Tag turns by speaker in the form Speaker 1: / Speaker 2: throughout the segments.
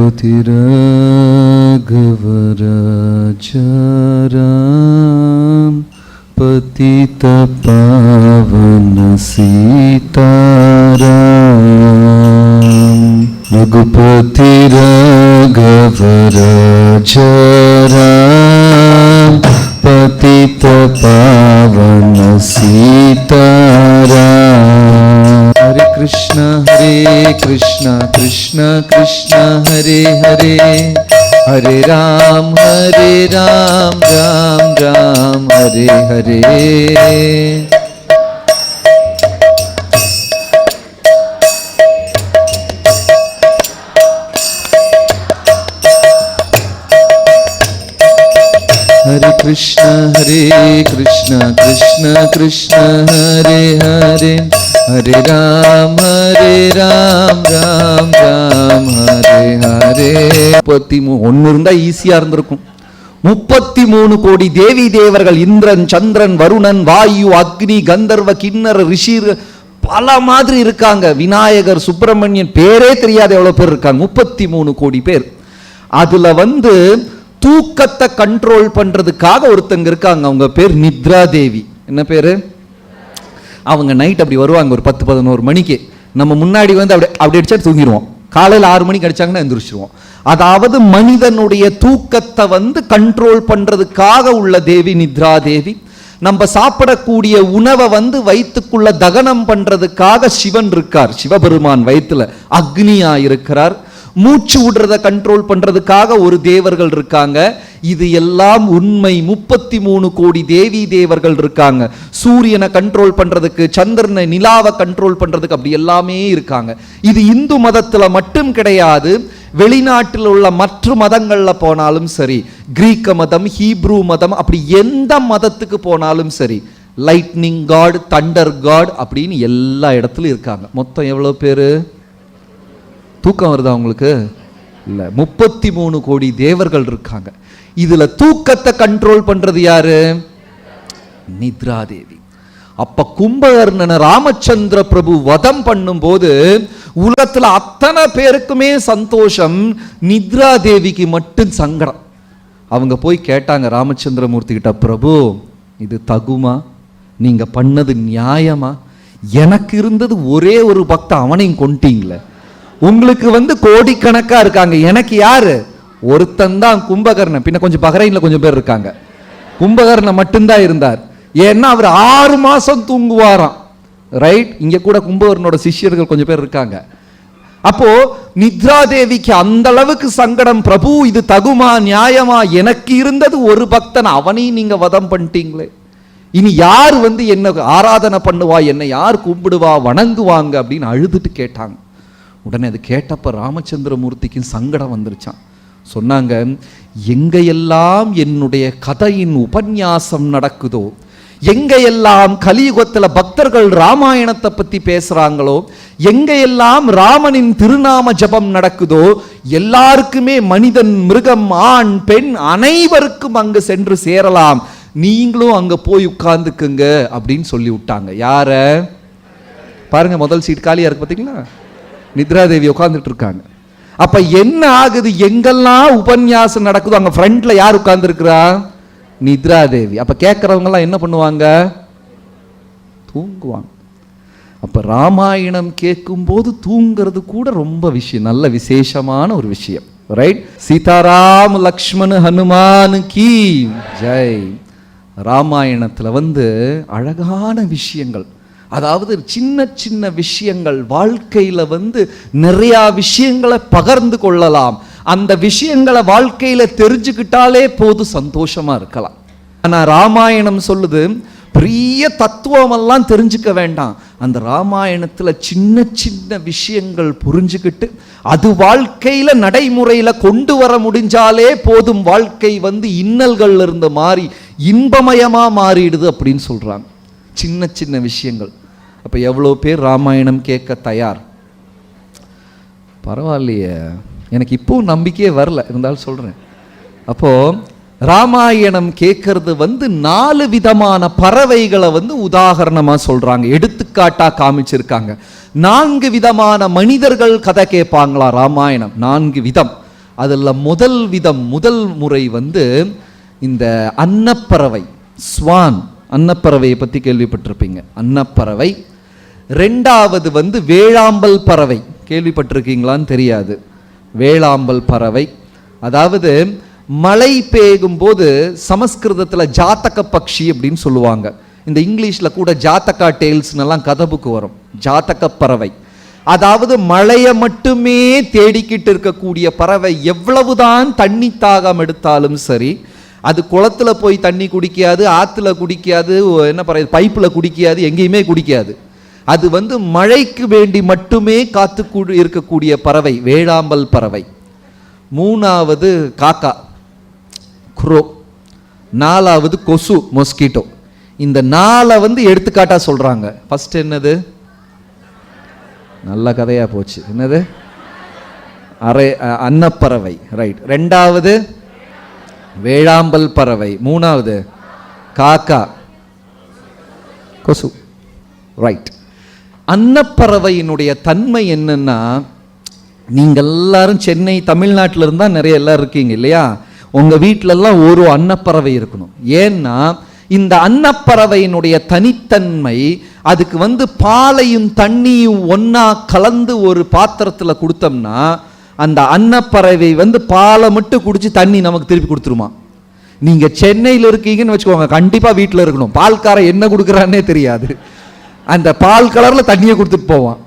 Speaker 1: रघुपति राघव राजाराम पतित पावन सीताराम। रघुपति राघव राजाराम पतित पावन सीताराम। हरे कृष्ण कृष्ण कृष्ण हरे हरे, हरे राम राम राम हरे हरे। हरे कृष्ण कृष्ण कृष्ण हरे हरे, हरे राम राम राम हरे हरे। 33 இருந்தா ஈஸியா இருந்திருக்கும். 33 கோடி தேவி தேவர்கள், இந்திரன் சந்திரன் வருணன் வாயு அக்னி கந்தர்வ கிண்ணற ரிஷிர் பல மாதிரி இருக்காங்க. விநாயகர் சுப்பிரமணியன் பேரே தெரியாத எவ்வளவு பேர் இருக்காங்க. 33 கோடி பேர். அதுல தூக்கத்தை கண்ட்ரோல் பண்றதுக்காக ஒருத்தங்க இருக்காங்க. அவங்க பேர் நித்ரா தேவி. என்ன பேரு? அவங்க நைட் அப்படி வருவாங்க ஒரு 10-11 மணிக்கு. நம்ம முன்னாடி அப்படி அடிச்சா தூங்கிடுவோம். காலையில் 6 மணிக்கு அடிச்சாங்கன்னா எந்திரிச்சிருவோம். அதாவது மனிதனுடைய தூக்கத்தை கண்ட்ரோல் பண்றதுக்காக உள்ள தேவி நித்ரா தேவி. நம்ம சாப்பிடக்கூடிய உணவை வயிற்றுக்குள்ள தகனம் பண்றதுக்காக சிவன் இருக்கார். சிவபெருமான் வயிற்றுல அக்னியா இருக்கிறார். மூச்சு விடுறத கண்ட்ரோல் பண்றதுக்காக ஒரு தேவர்கள் இருக்காங்க. இது எல்லாம் உண்மை. 33 கோடி தேவி தேவர்கள் இருக்காங்க. சூரியனை கண்ட்ரோல் பண்றதுக்கு, சந்திரனை நிலாவை கண்ட்ரோல் பண்றதுக்கு அப்படி எல்லாமே இருக்காங்க. இது இந்து மதத்துல மட்டும் கிடையாது. வெளிநாட்டில் உள்ள மற்ற மதங்கள்ல போனாலும் சரி, கிரீக்க மதம், ஹீப்ரூ மதம், அப்படி எந்த மதத்துக்கு போனாலும் சரி, லைட்னிங் காட், தண்டர் காட் அப்படின்னு எல்லா இடத்துலயும் இருக்காங்க. மொத்தம் எவ்வளவு பேரு? தூக்கம் வருதா உங்களுக்கு? இல்ல, 33 கோடி தேவர்கள் இருக்காங்க. இதுல தூக்கத்தை கண்ட்ரோல் பண்றது யாரு? நித்ரா தேவி. அப்ப கும்பகர்ணனை ராமச்சந்திர பிரபு வதம் பண்ணும் போது உலகத்துல அத்தனை பேருக்குமே சந்தோஷம், நித்ரா தேவிக்கு மட்டும் சங்கடம். அவங்க போய் கேட்டாங்க ராமச்சந்திரமூர்த்தி கிட்ட, பிரபு இது தகுமா? நீங்க பண்ணது நியாயமா? எனக்கு இருந்தது ஒரே ஒரு பக்தன், அவனையும் கொண்டீங்களே. உங்களுக்கு கோடிக்கணக்கா இருக்காங்க, எனக்கு யாரு? ஒருத்தன் தான் கும்பகர்ணன். பின்ன கொஞ்சம் பஹ்ரைன்ல கொஞ்சம் பேர் இருக்காங்க. கும்பகர்ணன் மட்டும்தான் இருந்தார். ஏன்னா அவர் 6 மாசம் தூங்குவாராம். ரைட்? இங்க கூட கும்பகர்ணனோட சிஷ்யர்கள் கொஞ்சம் பேர் இருக்காங்க. அப்போ நித்ரா தேவிக்கு அந்த அளவுக்கு சங்கடம், பிரபு இது தகுமா, நியாயமா? எனக்கு இருந்தது ஒரு பக்தன், அவனையும் நீங்க வதம் பண்ணிட்டீங்களே. இனி யார் என்ன ஆராதனை பண்ணுவா, என்னை யார் கும்பிடுவா, வணங்குவாங்க அப்படின்னு அழுதுட்டு கேட்டாங்க. உடனே அது கேட்டப்ப ராமச்சந்திரமூர்த்திக்கு சங்கடம் வந்துருச்சான். சொன்னாங்க, எங்கையெல்லாம் என்னுடைய கதையின் உபன்யாசம் நடக்குதோ, எங்கையெல்லாம் கலியுகத்துல பக்தர்கள் ராமாயணத்தை பத்தி பேசுறாங்களோ, எங்கையெல்லாம் ராமனின் திருநாம ஜபம் நடக்குதோ, எல்லாருக்குமே மனிதன் மிருகம் ஆண் பெண் அனைவருக்கும் அங்கு சென்று சேரலாம், நீங்களும் அங்க போய் உட்கார்ந்துக்குங்க அப்படின்னு சொல்லி விட்டாங்க. யார பாருங்க, முதல் சீட் காலியா இருக்கு பாத்தீங்களா? நித்ரா தேவி உட்கார்ந்துட்டு இருக்காங்க. அப்ப என்ன ஆகுது? எங்கெல்லாம் உபன்யாசம் நடக்குதோ அங்க ஃப்ரண்ட்ல யார் உட்கார்ந்து இருக்கிறா? நித்ரா தேவி. அப்ப கேட்கறவங்க எல்லாம் என்ன பண்ணுவாங்க? தூங்குவாங்க. அப்ப ராமாயணம் கேட்கும் போது தூங்குறது கூட ரொம்ப விஷயம், நல்ல விசேஷமான ஒரு விஷயம். ரைட்? சீதாராம் லக்ஷ்மண் ஹனுமான் கி ஜெய். ராமாயணத்துல அழகான விஷயங்கள், அதாவது சின்ன சின்ன விஷயங்கள், வாழ்க்கையில நிறைய விஷயங்களை பகிர்ந்து கொள்ளலாம். அந்த விஷயங்களை வாழ்க்கையில தெரிஞ்சுக்கிட்டாலே போது சந்தோஷமா இருக்கலாம். ஆனா ராமாயணம் சொல்லுது, பெரிய தத்துவம் எல்லாம் தெரிஞ்சுக்க வேண்டாம். அந்த ராமாயணத்துல சின்ன சின்ன விஷயங்கள் புரிஞ்சுக்கிட்டு அது வாழ்க்கையில நடைமுறையில கொண்டு வர முடிஞ்சாலே போதும். வாழ்க்கை இன்னல்கள்ல இருந்து மாறி இன்பமயமா மாறிடுது அப்படின்னு சொல்றாங்க. சின்ன சின்ன விஷயங்கள். அப்ப எவ்வளோ பேர் ராமாயணம் கேட்க தயார்? பரவாயில்லையே, எனக்கு இப்பவும் நம்பிக்கையே வரல, இருந்தாலும் சொல்றேன். அப்போ ராமாயணம் கேட்கறது 4 விதமான பறவைகளை உதாரணமா சொல்றாங்க, எடுத்துக்காட்டா காமிச்சிருக்காங்க. 4 விதமான மனிதர்கள் கதை கேட்பாங்களா ராமாயணம். 4 விதம். அதில் முதல் முறை வந்து இந்த அன்னப்பறவை, ஸ்வான், அன்னப்பறவையை பற்றி கேள்விப்பட்டிருப்பீங்க, அன்னப்பறவை. ரெண்டாவது வந்து வேளாம்பல் பறவை, கேள்விப்பட்டிருக்கீங்களான்னு தெரியாது. வேளாம்பல் பறவை, அதாவது மழை பெய்யும் போது சமஸ்கிருதத்தில் ஜாத்தக பக்ஷி அப்படின்னு சொல்லுவாங்க. இந்த இங்கிலீஷில் கூட ஜாத்தகா டேல்ஸ்னெல்லாம் கதை புக்கு வரும். ஜாத்தக பறவை, அதாவது மழையை மட்டுமே தேடிக்கிட்டு இருக்கக்கூடிய பறவை. எவ்வளவுதான் தண்ணி தாகம் எடுத்தாலும் சரி, அது குளத்துல போய் தண்ணி குடிக்காது, ஆற்றுல குடிக்காது, என்ன பறவை பைப்பில் குடிக்காது, எங்கேயுமே குடிக்காது. அது வந்து மழைக்கு வேண்டி மட்டுமே காத்து இருக்கக்கூடிய பறவை, வேளாம்பல் பறவை. மூணாவது காக்கா, குரோ. நாலாவது கொசு, மொஸ்கிட்டோ. இந்த 4 வந்து எடுத்துக்காட்டா சொல்றாங்க. ஃபர்ஸ்ட் என்னது? நல்ல கதையா போச்சு. என்னது? அன்னப்பறவை, ரைட். ரெண்டாவது வேளாம்பல் பறவை. மூணாவது காக்கா, கொசு, ரைட். அன்னப்பறவையினுடைய தன்மை என்னன்னா, நீங்க எல்லாரும் சென்னை தமிழ்நாட்டில் இருந்தா நிறைய எல்லாரும் இருக்கீங்க இல்லையா? உங்க வீட்டிலெல்லாம் ஒரு அன்னப்பறவை இருக்கணும். ஏன்னா இந்த அன்னப்பறவையினுடைய தனித்தன்மை, அதுக்கு வந்து பாலையும் தண்ணியும் ஒன்னா கலந்து ஒரு பாத்திரத்தில் கொடுத்தோம்னா, அந்த அன்னப்பறவை வந்து பாலை மட்டும் குடிச்சு தண்ணி நமக்கு திருப்பி கொடுத்துருமா. நீங்க சென்னையில் இருக்கீங்கன்னு வச்சுக்கோங்க, கண்டிப்பா வீட்டில் இருக்கணும். பால்காரன் என்ன கொடுக்குறான்னே தெரியாது, அந்த பால் கலர்ல தண்ணியை கொடுத்துட்டு போவான்.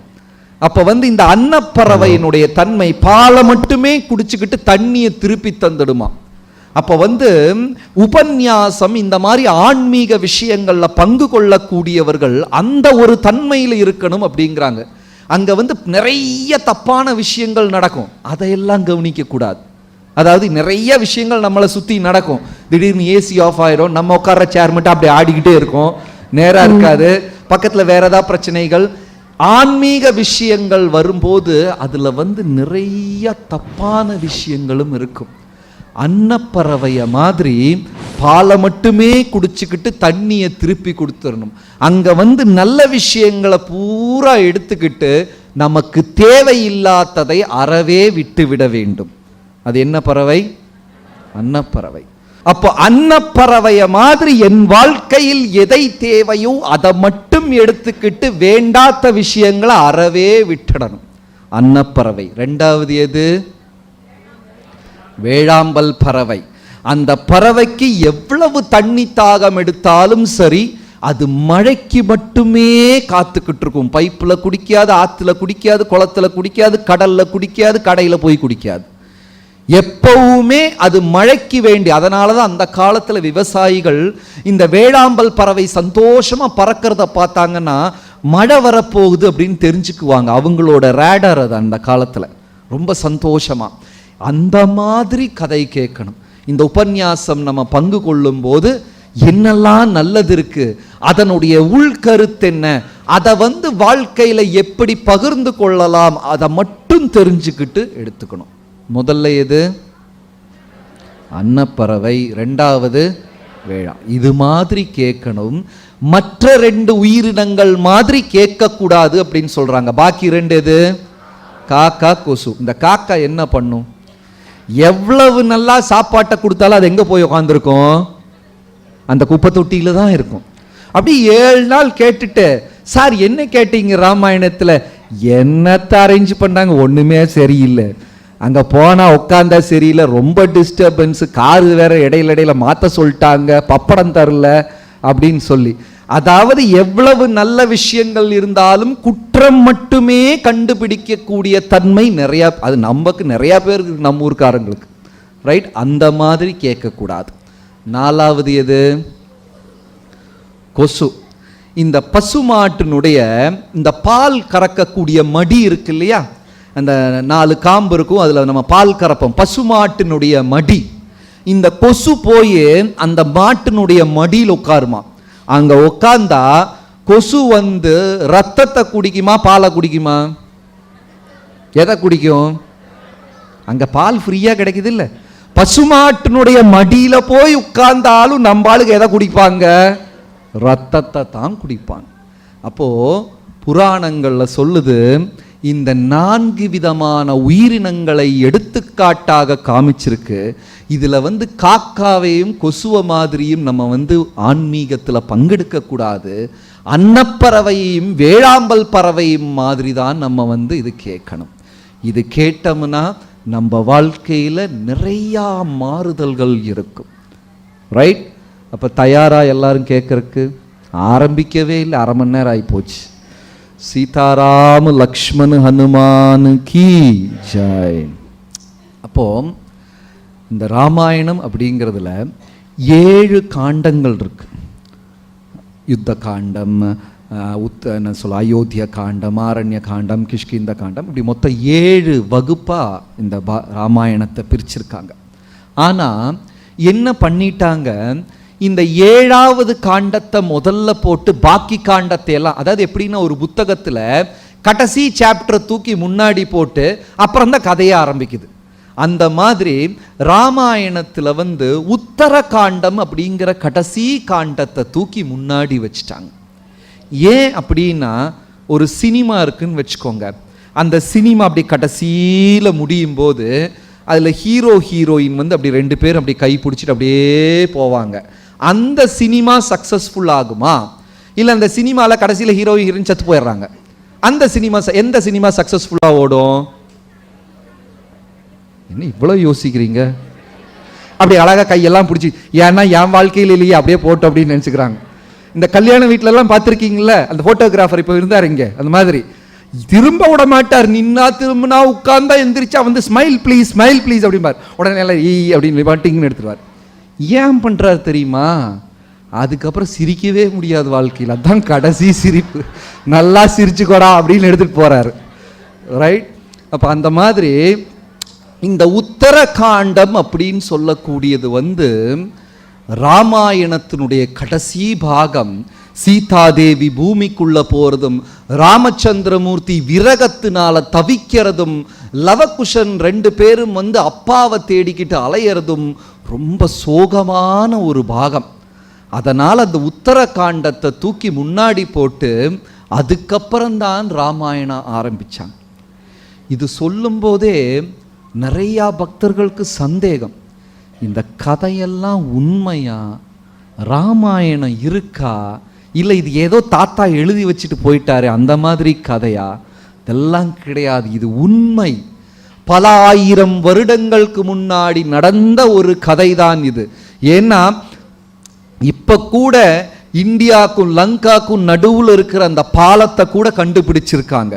Speaker 1: அப்ப வந்து இந்த அன்னப்பறவையினுடைய தன்மை பாலை மட்டுமே குடிச்சுக்கிட்டு தண்ணியை திருப்பி தந்துடுமா. அப்ப வந்து உபன்யாசம் இந்த மாதிரி ஆன்மீக விஷயங்கள்ல பங்கு கொள்ளக்கூடியவர்கள் அந்த ஒரு தன்மையில இருக்கணும் அப்படிங்கிறாங்க. அங்க வந்து நிறைய தப்பான விஷயங்கள் நடக்கும், அதையெல்லாம் கவனிக்க கூடாது. அதாவது நிறைய விஷயங்கள் நம்மளை சுத்தி நடக்கும். திடீர்னு ஏசி ஆஃப் ஆயிரும், நம்ம உட்கார்ற சேர் மட்டும் அப்படி ஆடிக்கிட்டே இருக்கும், நேரா இருக்காது, பக்கத்துல வேற ஏதாவது பிரச்சனைகள். ஆன்மீக விஷயங்கள் வரும்போது அதுல வந்து நிறைய தப்பான விஷயங்களும் இருக்கும். அன்னப்பறவைய மாதிரி பாலை மட்டுமே குடிச்சுக்கிட்டு தண்ணியை திருப்பி கொடுத்துடணும். அங்க வந்து நல்ல விஷயங்களை பூரா எடுத்துக்கிட்டு நமக்கு தேவையில்லாததை அறவே விட்டு விட வேண்டும். அது என்ன பறவை? அன்னப்பறவை. அப்போ அன்னப்பறவைய மாதிரி என் வாழ்க்கையில் எதை தேவையோ அதை மட்டும் எடுத்துக்கிட்டு வேண்டாத விஷயங்களை அறவே விட்டுடணும். அன்னப்பறவை. ரெண்டாவது எது? வேளாம்பல் பறவை. அந்த பறவைக்கு எவ்வளவு தண்ணி தாகம் எடுத்தாலும் சரி, அது மழைக்கு மட்டுமே காத்துக்கிட்டு இருக்கும். பைப்பில் குடிக்காது, ஆற்றுல குடிக்காது, குளத்துல குடிக்காது, கடல்ல குடிக்காது, கடையில் போய் குடிக்காது. எப்பவுமே அது மழைக்கு வேண்டி. அதனாலதான் அந்த காலத்துல விவசாயிகள் இந்த வேளாம்பல் பறவை சந்தோஷமா பறக்கிறத பார்த்தாங்கன்னா மழை வரப்போகுது அப்படின்னு தெரிஞ்சுக்குவாங்க. அவங்களோட ரேடர் அது அந்த காலத்துல. ரொம்ப சந்தோஷமா அந்த மாதிரி கதை கேட்கணும். இந்த உபன்யாசம் நம்ம பங்கு கொள்ளும் போது என்னெல்லாம் நல்லது இருக்கு, அதனுடைய உள்கருத்து என்ன, அதை வந்து வாழ்க்கையில எப்படி பகிர்ந்து கொள்ளலாம், அதை மட்டும் தெரிஞ்சுக்கிட்டு எடுத்துக்கணும். முதல்ல எது? அன்னப்பறவை. ரெண்டாவது வேளா. இது மாதிரி கேட்கணும். மற்ற 2 உயிரினங்கள் மாதிரி கேட்கக்கூடாது அப்படின்னு சொல்றாங்க. பாக்கி 2 எது? காக்கா, கொசு. இந்த காக்கா என்ன பண்ணும்? எவ்வளவு நல்லா சாப்பாட்டை கொடுத்தாலும் அது எங்க போய் உட்காந்துருக்கும்? அந்த குப்பை தொட்டியில தான் இருக்கும். அப்படி 7 நாள் கேட்டுட்டு, சார் என்ன கேட்டீங்க ராமாயணத்துல? என்னத்தை அரேஞ்ச் பண்ணாங்க, ஒண்ணுமே சரியில்லை, அங்க போனா உட்காந்தா சரியில்லை, ரொம்ப டிஸ்டர்பன்ஸ், காரு வேற இடையில மாத்த சொல்லிட்டாங்க, பப்படம் தரல அப்படின்னு சொல்லி. அதாவது எவ்வளவு நல்ல விஷயங்கள் இருந்தாலும் குற்றம் மட்டுமே கண்டுபிடிக்கக்கூடிய தன்மை நிறைய, அது நமக்கு நிறைய பேருக்கு, நம்ம ஊர்க்காரங்களுக்கு, ரைட்? அந்த மாதிரி கேட்கக்கூடாது. 4வது எது? கொசு. இந்த பசுமாட்டினுடைய இந்த பால் கறக்கக்கூடிய மடி இருக்கு இல்லையா, அந்த 4 காம்பு இருக்கும், அதில் நம்ம பால் கறப்போம். பசுமாட்டினுடைய மடி. இந்த கொசு போய் அந்த மாட்டினுடைய மடியில் உட்காருமா. அங்க உட்கார்ந்தா கொசு வந்து ரத்தத்தை குடிக்குமா, பாலை குடிக்குமா? எதை குடிக்கும்? அங்க பால் ஃப்ரீயா கிடைக்குது இல்ல. பசுமாட்டினுடைய மடியில போய் உட்கார்ந்தாலும் நம்ம ஆளுக்கு எதை குடிப்பாங்க? ரத்தத்தை தான் குடிப்பாங்க. அப்போ புராணங்கள்ல சொல்லுது, இந்த 4 விதமான உயிரினங்களை எடுத்துக்காட்டாக காமிச்சிருக்கு. இதுல காக்காவையும் கொசுவ மாதிரியும் நம்ம ஆன்மீகத்துல பங்கெடுக்க கூடாது. அன்னப்பறவையும் வேளாம்பல் பறவையும் மாதிரி தான் நம்ம இது கேட்கணும். இது கேட்டோம்னா நம்ம வாழ்க்கையில நிறைய மாறுதல்கள் இருக்கும். ரைட்? அப்ப தயாரா எல்லாரும் கேட்கறதுக்கு? ஆரம்பிக்கவே இல்லை, அரை மணி நேரம் ஆகி போச்சு. சீதாராம லக்ஷ்மண் ஹனுமான் கி ஜெய். அப்போ இந்த ராமாயணம் அப்படிங்கிறதுல 7 காண்டங்கள் இருக்கு. யுத்த காண்டம், அயோத்திய காண்டம், ஆரண்ய காண்டம், கிஷ்கிந்த காண்டம், இப்படி மொத்தம் 7 வகுப்பா இந்த ராமாயணத்தை பிரிச்சிருக்காங்க. ஆனா என்ன பண்ணிட்டாங்க, இந்த 7வது காண்டத்தை முதல்ல போட்டு பாக்கி காண்டத்தை எல்லாம், அதாவது எப்படின்னா ஒரு புத்தகத்துல கடைசி சாப்டர் தூக்கி முன்னாடி போட்டு அப்புறம் தான் கதையை ஆரம்பிக்குது. அந்த மாதிரி ராமாயணத்துல உத்தர காண்டம் அப்படிங்கிற கடைசி காண்டத்தை தூக்கி முன்னாடி வச்சுட்டாங்க. ஏன் அப்படின்னா, ஒரு சினிமா இருக்குன்னு வச்சுக்கோங்க. அந்த சினிமா அப்படி கடைசியில முடியும் போது அதுல ஹீரோ ஹீரோயின் அப்படி 2 பேரும் அப்படி கை பிடிச்சிட்டு அப்படியே போவாங்க. அந்த சினிமா சக்சஸ்ஃபுல் ஆகுமா? இல்ல அந்த சினிமால கடைசியில ஹீரோ ஹீரோயின் செத்து போயிடுறாங்க. அந்த சினிமா, எந்த சினிமா சக்சஸ்ஃபுல்லா ஓடும்? என்ன இவ்வளவு யோசிக்கிறீங்க? அப்படி அழகா கையெல்லாம் பிடிச்சி, ஏன்னா என் வாழ்க்கையில் இல்லையே அப்படியே போட்டோம் அப்படின்னு நினைச்சுக்கிறாங்க. இந்த கல்யாண வீட்டுல எல்லாம் பார்த்துருக்கீங்களா, அந்த போட்டோகிராஃபர் இப்போ இருந்தார் இங்க, அந்த மாதிரி திரும்ப விட மாட்டார். நின்னா திரும்பினா உட்கார்ந்தா எந்திரிச்சா ஸ்மைல் ப்ளீஸ் ஸ்மைல் ப்ளீஸ் அப்படிம்பார். உடனே எல்லாம் ஈ அப்படின்னு பாட்டிங்கன்னு எடுத்துருவார். ஏன் பண்றாரு தெரியுமா? அதுக்கப்புறம் சிரிக்கவே முடியாது வாழ்க்கையில். அதுதான் கடைசி சிரிப்பு. நல்லா சிரிச்சுக்கோடா அப்படின்னு எடுத்துட்டு போறாரு. ரைட்? அப்ப அந்த மாதிரி இந்த உத்தர காண்டம் அப்படின்னு சொல்லக்கூடியது ராமாயணத்தினுடைய கடைசி பாகம். சீதாதேவி பூமிக்குள்ள போறதும், ராமச்சந்திரமூர்த்தி விரகத்தினால தவிக்கிறதும், லவகுஷன் 2 பேரும் அப்பாவை தேடிக்கிட்டு அலையறதும் ரொம்ப சோகமான ஒரு பாகம். அதனால் அந்த உத்தர காண்டத்தை தூக்கி முன்னாடி போட்டு அதுக்கப்புறம்தான் ராமாயணம் ஆரம்பிச்சாங்க. இது சொல்லும் போதே நிறையா பக்தர்களுக்கு சந்தேகம், இந்த கதையெல்லாம் உண்மையா? ராமாயணம் இருக்கா? இல்லை இது ஏதோ தாத்தா எழுதி வச்சுட்டு போயிட்டாரு அந்த மாதிரி கதையா? இதெல்லாம் கிடையாது, இது உண்மை. பல ஆயிரம் வருடங்களுக்கு முன்னாடி நடந்த ஒரு கதை தான் இது. ஏன்னா இப்ப கூட இந்தியாவுக்கும் லங்காக்கும் நடுவில் இருக்கிற அந்த பாலத்தை கூட கண்டுபிடிச்சிருக்காங்க.